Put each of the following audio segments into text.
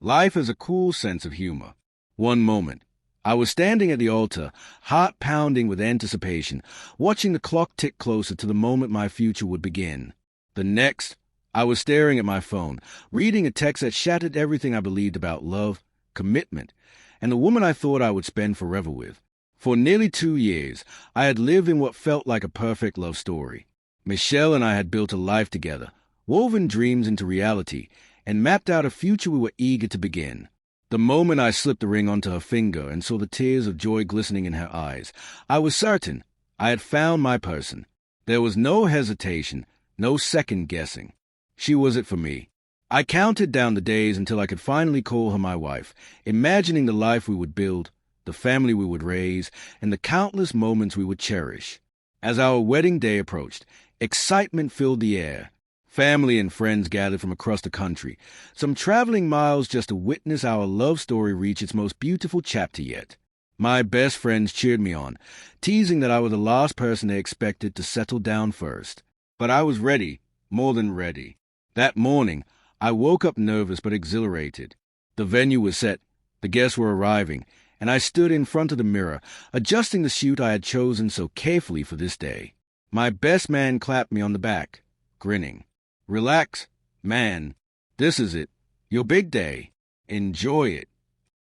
Life has a cool sense of humor. One moment, I was standing at the altar, heart pounding with anticipation, watching the clock tick closer to the moment my future would begin. The next, I was staring at my phone, reading a text that shattered everything I believed about love, commitment, and the woman I thought I would spend forever with. For nearly 2 years, I had lived in what felt like a perfect love story. Michelle and I had built a life together, woven dreams into reality, and mapped out a future we were eager to begin. The moment I slipped the ring onto her finger and saw the tears of joy glistening in her eyes, I was certain I had found my person. There was no hesitation, no second guessing. She was it for me. I counted down the days until I could finally call her my wife, imagining the life we would build, the family we would raise, and the countless moments we would cherish. As our wedding day approached, excitement filled the air. Family and friends gathered from across the country, some traveling miles just to witness our love story reach its most beautiful chapter yet. My best friends cheered me on, teasing that I was the last person they expected to settle down first. But I was ready, more than ready. That morning, I woke up nervous but exhilarated. The venue was set, the guests were arriving, and I stood in front of the mirror, adjusting the suit I had chosen so carefully for this day. My best man clapped me on the back, grinning. "Relax, man. This is it. Your big day. Enjoy it."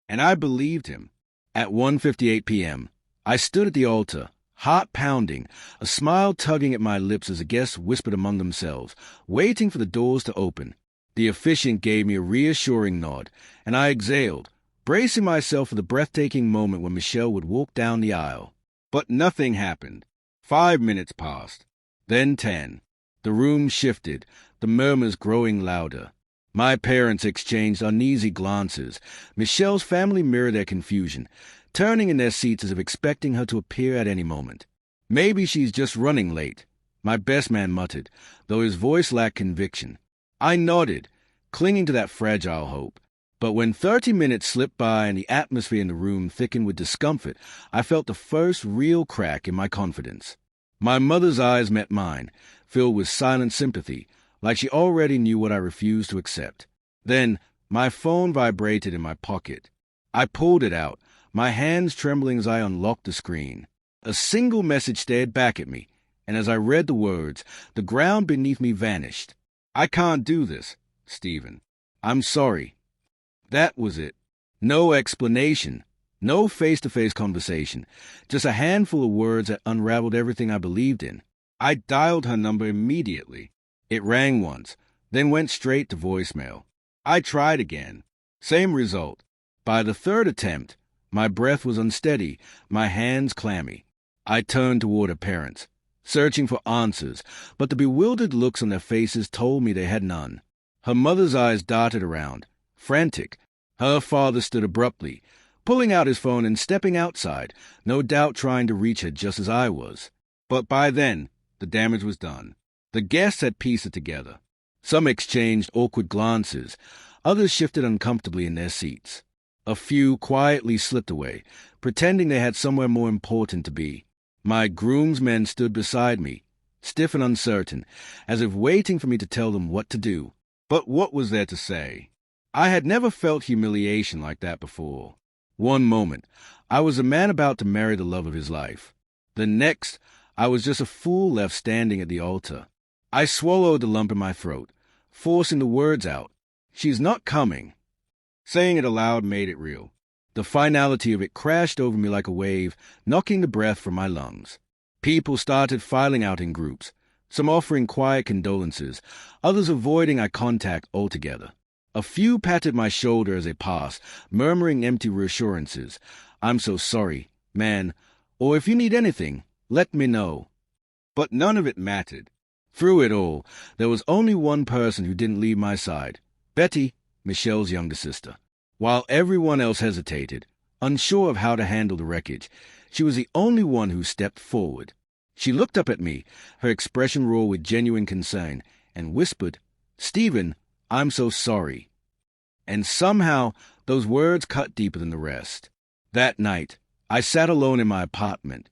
And I believed him. At 1:58 p.m., I stood at the altar, heart pounding, a smile tugging at my lips as the guests whispered among themselves, waiting for the doors to open. The officiant gave me a reassuring nod, and I exhaled, bracing myself for the breathtaking moment when Michelle would walk down the aisle. But nothing happened. 5 minutes passed. Then 10. The room shifted, the murmurs growing louder. My parents exchanged uneasy glances. Michelle's family mirrored their confusion, turning in their seats as if expecting her to appear at any moment. "Maybe she's just running late," my best man muttered, though his voice lacked conviction. I nodded, clinging to that fragile hope. But when 30 minutes slipped by and the atmosphere in the room thickened with discomfort, I felt the first real crack in my confidence. My mother's eyes met mine, filled with silent sympathy, like she already knew what I refused to accept. Then my phone vibrated in my pocket. I pulled it out, my hands trembling as I unlocked the screen. A single message stared back at me, and as I read the words, the ground beneath me vanished. "I can't do this, Stephen. I'm sorry." That was it. No explanation, no face-to-face conversation, just a handful of words that unraveled everything I believed in. I dialed her number immediately. It rang once, then went straight to voicemail. I tried again. Same result. By the third attempt, my breath was unsteady, my hands clammy. I turned toward her parents, searching for answers, but the bewildered looks on their faces told me they had none. Her mother's eyes darted around, frantic. Her father stood abruptly, pulling out his phone and stepping outside, no doubt trying to reach her just as I was. But by then, the damage was done. The guests had pieced it together. Some exchanged awkward glances. Others shifted uncomfortably in their seats. A few quietly slipped away, pretending they had somewhere more important to be. My groomsmen stood beside me, stiff and uncertain, as if waiting for me to tell them what to do. But what was there to say? I had never felt humiliation like that before. One moment, I was a man about to marry the love of his life. The next, I was just a fool left standing at the altar. I swallowed the lump in my throat, forcing the words out. "She's not coming." Saying it aloud made it real. The finality of it crashed over me like a wave, knocking the breath from my lungs. People started filing out in groups, some offering quiet condolences, others avoiding eye contact altogether. A few patted my shoulder as they passed, murmuring empty reassurances. "I'm so sorry, man," or "if you need anything, let me know." But none of it mattered. Through it all, there was only one person who didn't leave my side, Betty, Michelle's younger sister. While everyone else hesitated, unsure of how to handle the wreckage, she was the only one who stepped forward. She looked up at me, her expression raw with genuine concern, and whispered, "Stephen, I'm so sorry." And somehow, those words cut deeper than the rest. That night, I sat alone in my apartment,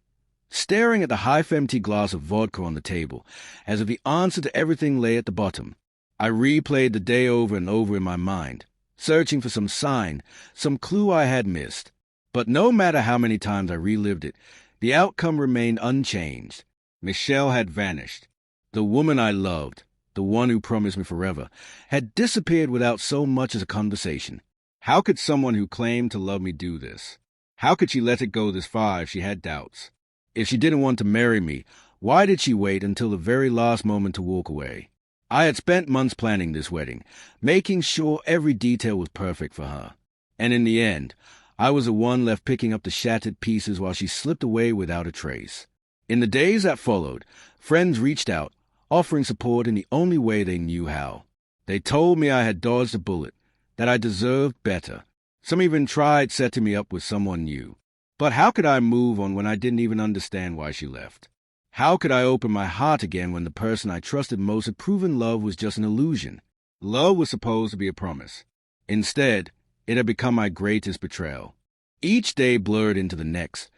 staring at the half-empty glass of vodka on the table, as if the answer to everything lay at the bottom. I replayed the day over and over in my mind, searching for some sign, some clue I had missed. But no matter how many times I relived it, the outcome remained unchanged. Michelle had vanished. The woman I loved, the one who promised me forever, had disappeared without so much as a conversation. How could someone who claimed to love me do this? How could she let it go this far if she had doubts? If she didn't want to marry me, why did she wait until the very last moment to walk away? I had spent months planning this wedding, making sure every detail was perfect for her. And in the end, I was the one left picking up the shattered pieces while she slipped away without a trace. In the days that followed, friends reached out, offering support in the only way they knew how. They told me I had dodged a bullet, that I deserved better. Some even tried setting me up with someone new. But how could I move on when I didn't even understand why she left? How could I open my heart again when the person I trusted most had proven love was just an illusion? Love was supposed to be a promise. Instead, it had become my greatest betrayal. Each day blurred into the next,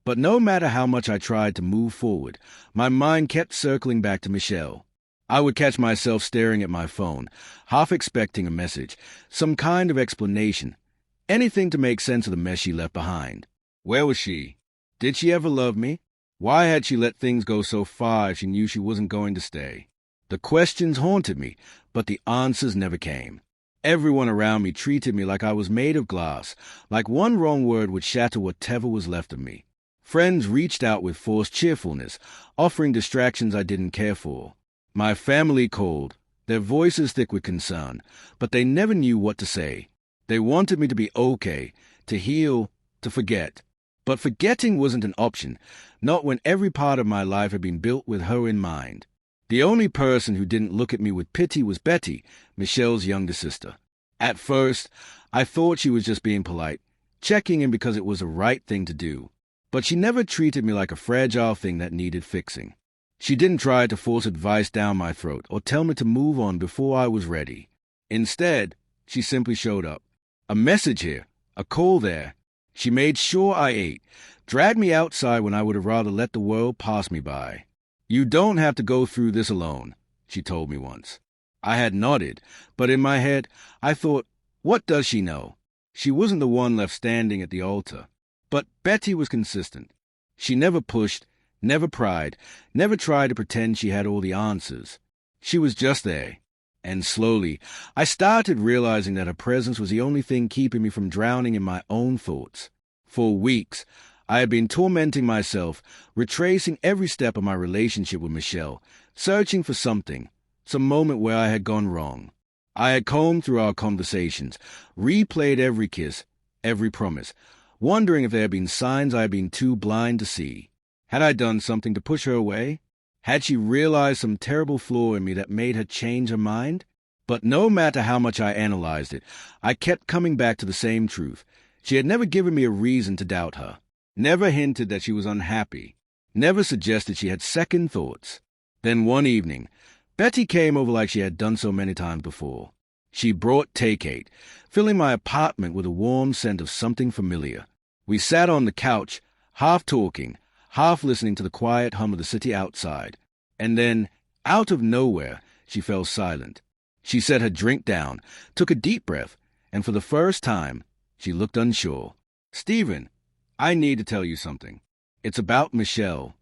but no matter how much I tried to move forward, my mind kept circling back to Michelle. I would catch myself staring at my phone, half expecting a message, some kind of explanation, anything to make sense of the mess she left behind. Where was she? Did she ever love me? Why had she let things go so far if she knew she wasn't going to stay? The questions haunted me, but the answers never came. Everyone around me treated me like I was made of glass, like one wrong word would shatter whatever was left of me. Friends reached out with forced cheerfulness, offering distractions I didn't care for. My family called, their voices thick with concern, but they never knew what to say. They wanted me to be okay, to heal, to forget. But forgetting wasn't an option, not when every part of my life had been built with her in mind. The only person who didn't look at me with pity was Betty, Michelle's younger sister. At first, I thought she was just being polite, checking in because it was the right thing to do. But she never treated me like a fragile thing that needed fixing. She didn't try to force advice down my throat or tell me to move on before I was ready. Instead, she simply showed up. A message here, a call there. She made sure I ate, dragged me outside when I would have rather let the world pass me by. You don't have to go through this alone, she told me once. I had nodded, but in my head, I thought, what does she know? She wasn't the one left standing at the altar. But Betty was consistent. She never pushed, never pried, never tried to pretend she had all the answers. She was just there. And slowly, I started realizing that her presence was the only thing keeping me from drowning in my own thoughts. For weeks, I had been tormenting myself, retracing every step of my relationship with Michelle, searching for something, some moment where I had gone wrong. I had combed through our conversations, replayed every kiss, every promise, wondering if there had been signs I had been too blind to see. Had I done something to push her away? Had she realized some terrible flaw in me that made her change her mind? But no matter how much I analyzed it, I kept coming back to the same truth. She had never given me a reason to doubt her, never hinted that she was unhappy, never suggested she had second thoughts. Then one evening, Betty came over like she had done so many times before. She brought Take-8, filling my apartment with a warm scent of something familiar. We sat on the couch, half talking, half listening to the quiet hum of the city outside. And then, out of nowhere, she fell silent. She set her drink down, took a deep breath, and for the first time, she looked unsure. "Stephen, I need to tell you something. It's about Michelle."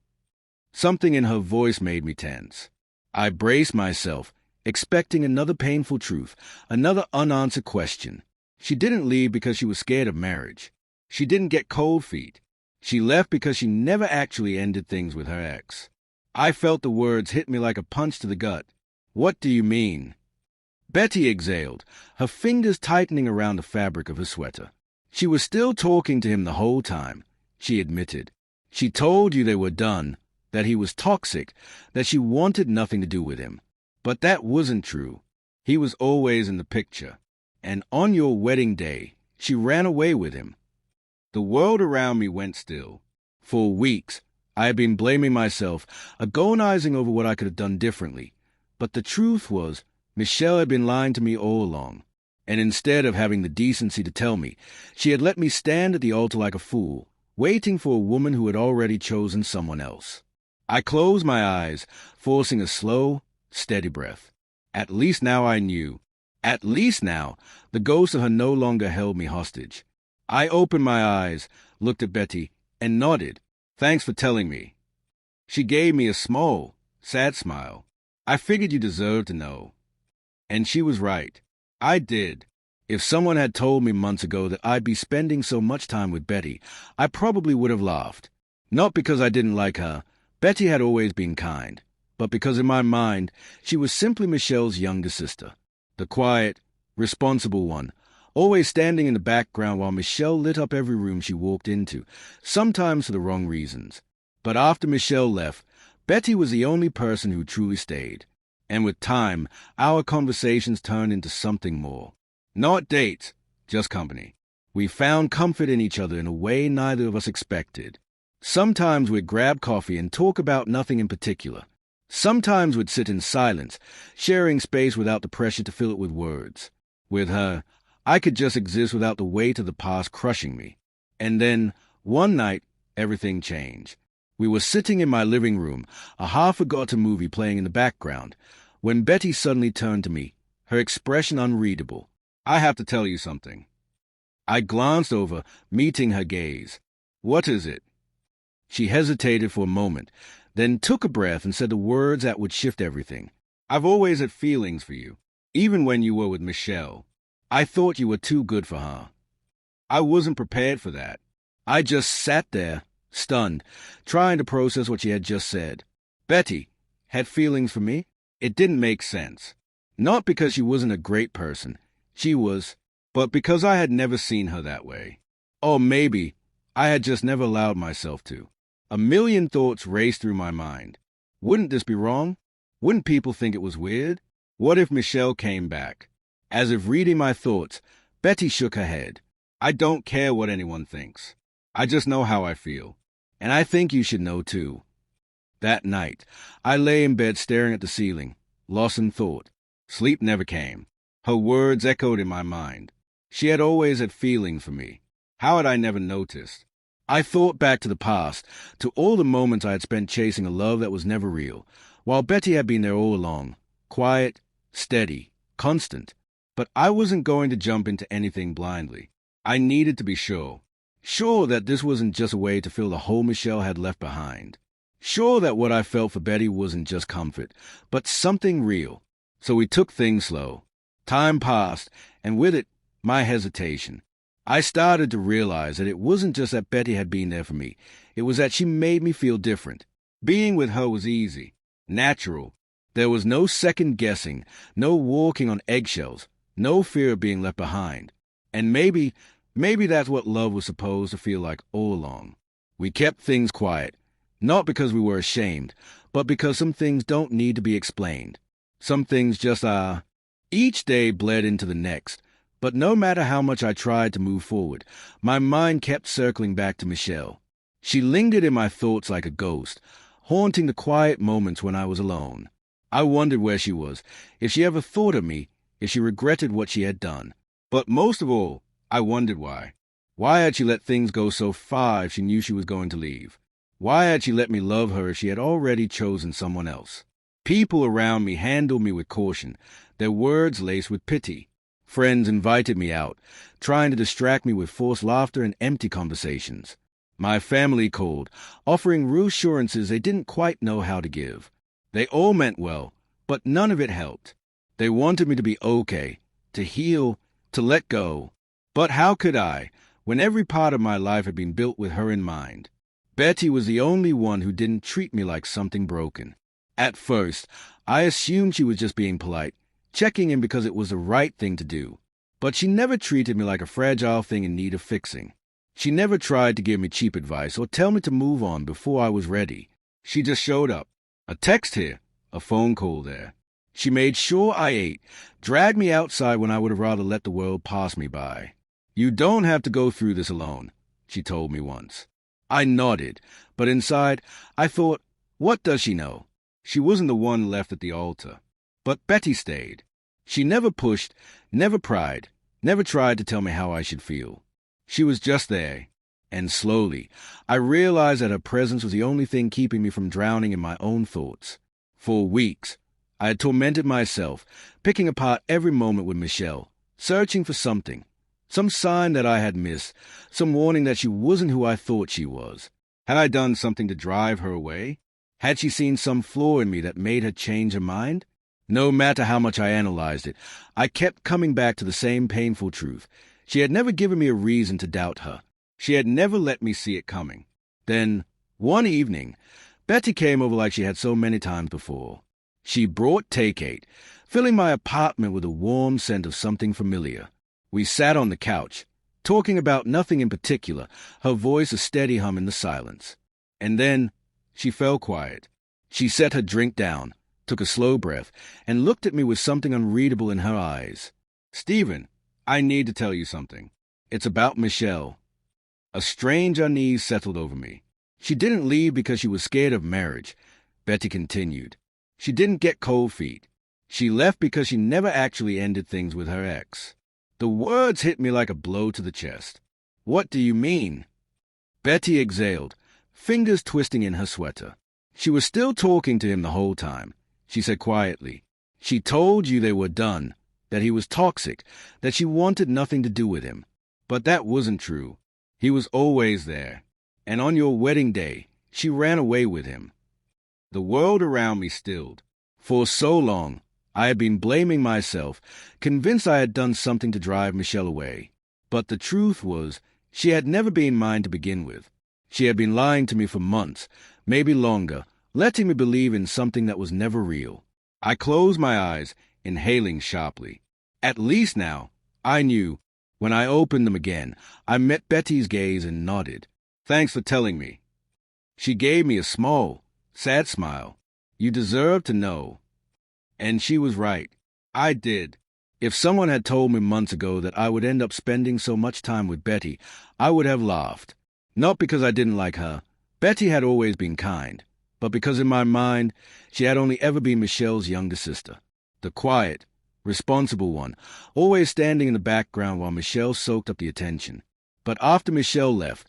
Something in her voice made me tense. I braced myself, expecting another painful truth, another unanswered question. She didn't leave because she was scared of marriage. She didn't get cold feet. She left because she never actually ended things with her ex. I felt the words hit me like a punch to the gut. "What do you mean?" Betty exhaled, her fingers tightening around the fabric of her sweater. She was still talking to him the whole time, she admitted. She told you they were done, that he was toxic, that she wanted nothing to do with him. But that wasn't true. He was always in the picture. And on your wedding day, she ran away with him. The world around me went still. For weeks, I had been blaming myself, agonizing over what I could have done differently. But the truth was, Michelle had been lying to me all along. And instead of having the decency to tell me, she had let me stand at the altar like a fool, waiting for a woman who had already chosen someone else. I closed my eyes, forcing a slow, steady breath. At least now I knew. At least now, the ghost of her no longer held me hostage. I opened my eyes, looked at Betty, and nodded. Thanks for telling me. She gave me a small, sad smile. I figured you deserved to know. And she was right. I did. If someone had told me months ago that I'd be spending so much time with Betty, I probably would have laughed. Not because I didn't like her. Betty had always been kind. But because in my mind, she was simply Michelle's younger sister. The quiet, responsible one, always standing in the background while Michelle lit up every room she walked into, sometimes for the wrong reasons. But after Michelle left, Betty was the only person who truly stayed. And with time, our conversations turned into something more. Not dates, just company. We found comfort in each other in a way neither of us expected. Sometimes we'd grab coffee and talk about nothing in particular. Sometimes we'd sit in silence, sharing space without the pressure to fill it with words. With her, I could just exist without the weight of the past crushing me. And then, one night, everything changed. We were sitting in my living room, a half-forgotten movie playing in the background, when Betty suddenly turned to me, her expression unreadable. I have to tell you something. I glanced over, meeting her gaze. What is it? She hesitated for a moment, then took a breath and said the words that would shift everything. I've always had feelings for you, even when you were with Michelle. I thought you were too good for her. I wasn't prepared for that. I just sat there, stunned, trying to process what she had just said. Betty had feelings for me? It didn't make sense. Not because she wasn't a great person. She was, but because I had never seen her that way. Or maybe I had just never allowed myself to. A million thoughts raced through my mind. Wouldn't this be wrong? Wouldn't people think it was weird? What if Michelle came back? As if reading my thoughts, Betty shook her head. I don't care what anyone thinks. I just know how I feel. And I think you should know too. That night, I lay in bed staring at the ceiling, lost in thought. Sleep never came. Her words echoed in my mind. She had always had feelings for me. How had I never noticed? I thought back to the past, to all the moments I had spent chasing a love that was never real, while Betty had been there all along, quiet, steady, constant. But I wasn't going to jump into anything blindly. I needed to be sure. Sure that this wasn't just a way to fill the hole Michelle had left behind. Sure that what I felt for Betty wasn't just comfort, but something real. So we took things slow. Time passed, and with it, my hesitation. I started to realize that it wasn't just that Betty had been there for me. It was that she made me feel different. Being with her was easy, natural. There was no second guessing, no walking on eggshells, no fear of being left behind. And maybe that's what love was supposed to feel like all along. We kept things quiet, not because we were ashamed, but because some things don't need to be explained. Some things just are. Each day bled into the next, but no matter how much I tried to move forward, my mind kept circling back to Michelle. She lingered in my thoughts like a ghost, haunting the quiet moments when I was alone. I wondered where she was, if she ever thought of me, if she regretted what she had done. But most of all, I wondered why. Why had she let things go so far if she knew she was going to leave? Why had she let me love her if she had already chosen someone else? People around me handled me with caution, their words laced with pity. Friends invited me out, trying to distract me with forced laughter and empty conversations. My family called, offering reassurances they didn't quite know how to give. They all meant well, but none of it helped. They wanted me to be okay, to heal, to let go. But how could I, when every part of my life had been built with her in mind? Betty was the only one who didn't treat me like something broken. At first, I assumed she was just being polite, checking in because it was the right thing to do. But she never treated me like a fragile thing in need of fixing. She never tried to give me cheap advice or tell me to move on before I was ready. She just showed up. A text here, a phone call there. She made sure I ate, dragged me outside when I would have rather let the world pass me by. You don't have to go through this alone, she told me once. I nodded, but inside, I thought, what does she know? She wasn't the one left at the altar. But Betty stayed. She never pushed, never pried, never tried to tell me how I should feel. She was just there. And slowly, I realized that her presence was the only thing keeping me from drowning in my own thoughts. For weeks, I had tormented myself, picking apart every moment with Michelle, searching for something, some sign that I had missed, some warning that she wasn't who I thought she was. Had I done something to drive her away? Had she seen some flaw in me that made her change her mind? No matter how much I analyzed it, I kept coming back to the same painful truth. She had never given me a reason to doubt her. She had never let me see it coming. Then, one evening, Betty came over like she had so many times before. She brought Take-8, filling my apartment with a warm scent of something familiar. We sat on the couch, talking about nothing in particular, her voice a steady hum in the silence. And then she fell quiet. She set her drink down, took a slow breath, and looked at me with something unreadable in her eyes. "Stephen, I need to tell you something. It's about Michelle." A strange unease settled over me. She didn't leave because she was scared of marriage, Betty continued. She didn't get cold feet. She left because she never actually ended things with her ex. The words hit me like a blow to the chest. "What do you mean?" Betty exhaled, fingers twisting in her sweater. She was still talking to him the whole time. She said quietly, "She told you they were done, that he was toxic, that she wanted nothing to do with him. But that wasn't true. He was always there. And on your wedding day, she ran away with him." The world around me stilled. For so long, I had been blaming myself, convinced I had done something to drive Michelle away. But the truth was, she had never been mine to begin with. She had been lying to me for months, maybe longer, letting me believe in something that was never real. I closed my eyes, inhaling sharply. At least now, I knew. When I opened them again, I met Betty's gaze and nodded. "Thanks for telling me." She gave me a small, sad smile. "You deserve to know." And she was right. I did. If someone had told me months ago that I would end up spending so much time with Betty, I would have laughed. Not because I didn't like her. Betty had always been kind. But because in my mind, she had only ever been Michelle's younger sister. The quiet, responsible one, always standing in the background while Michelle soaked up the attention. But after Michelle left,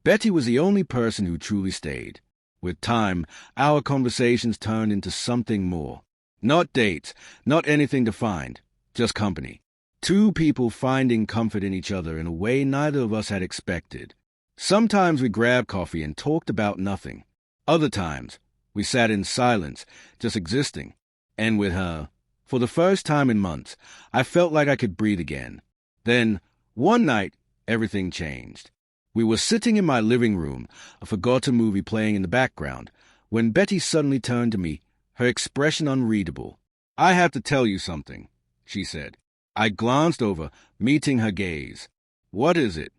Betty was the only person who truly stayed. With time, our conversations turned into something more. Not dates, not anything defined, just company. Two people finding comfort in each other in a way neither of us had expected. Sometimes we grabbed coffee and talked about nothing. Other times, we sat in silence, just existing. And with her, for the first time in months, I felt like I could breathe again. Then, one night, everything changed. We were sitting in my living room, a forgotten movie playing in the background, when Betty suddenly turned to me, her expression unreadable. "I have to tell you something," she said. I glanced over, meeting her gaze. "What is it?"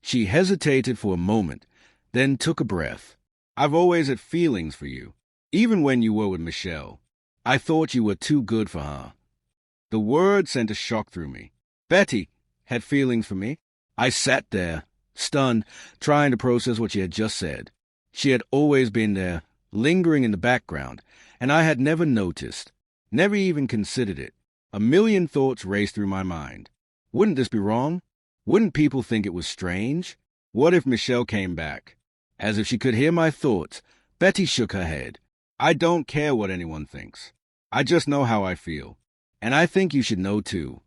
She hesitated for a moment, then took a breath. "I've always had feelings for you, even when you were with Michelle. I thought you were too good for her." The word sent a shock through me. Betty had feelings for me? I sat there, stunned, trying to process what she had just said. She had always been there, lingering in the background, and I had never noticed, never even considered it. A million thoughts raced through my mind. Wouldn't this be wrong? Wouldn't people think it was strange? What if Michelle came back? As if she could hear my thoughts, Betty shook her head. "I don't care what anyone thinks. I just know how I feel. And I think you should know too."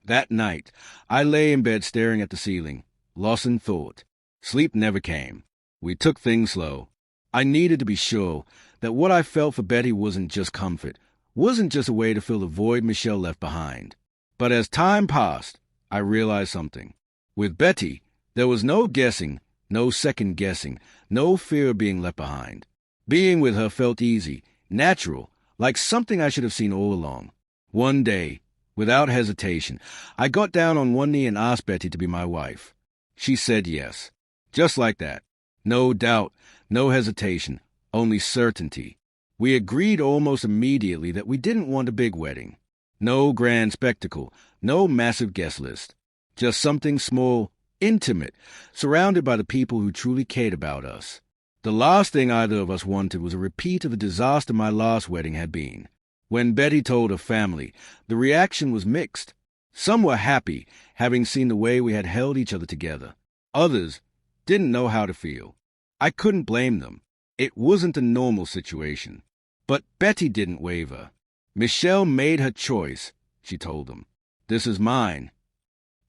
That night, I lay in bed staring at the ceiling, lost in thought. Sleep never came. We took things slow. I needed to be sure that what I felt for Betty wasn't just comfort, wasn't just a way to fill the void Michelle left behind. But as time passed, I realized something. With Betty, there was no guessing, no second guessing, no fear of being left behind. Being with her felt easy, natural, like something I should have seen all along. One day, without hesitation, I got down on one knee and asked Betty to be my wife. She said yes. Just like that. No doubt, no hesitation, only certainty. We agreed almost immediately that we didn't want a big wedding. No grand spectacle, no massive guest list. Just something small, intimate, surrounded by the people who truly cared about us. The last thing either of us wanted was a repeat of the disaster my last wedding had been. When Betty told her family, the reaction was mixed. Some were happy, having seen the way we had held each other together. Others didn't know how to feel. I couldn't blame them. It wasn't a normal situation. But Betty didn't waver. Michelle made her choice, she told him. This is mine.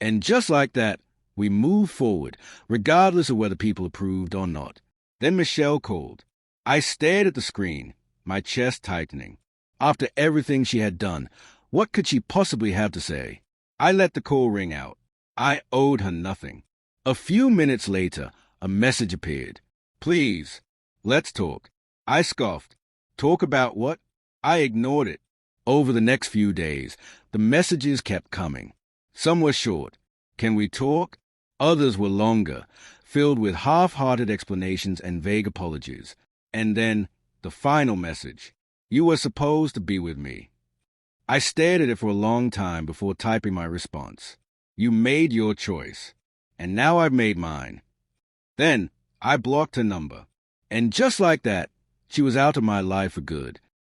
And just like that, we moved forward, regardless of whether people approved or not. Then Michelle called. I stared at the screen, my chest tightening. After everything she had done, what could she possibly have to say? I let the call ring out. I owed her nothing. A few minutes later, a message appeared. Please, let's talk. I scoffed. Talk about what? I ignored it. Over the next few days, the messages kept coming. Some were short. Can we talk? Others were longer, filled with half-hearted explanations and vague apologies. And then, the final message. You were supposed to be with me. I stared at it for a long time before typing my response. You made your choice. And now I've made mine. Then, I blocked her number. And just like that, she was out of my life for good.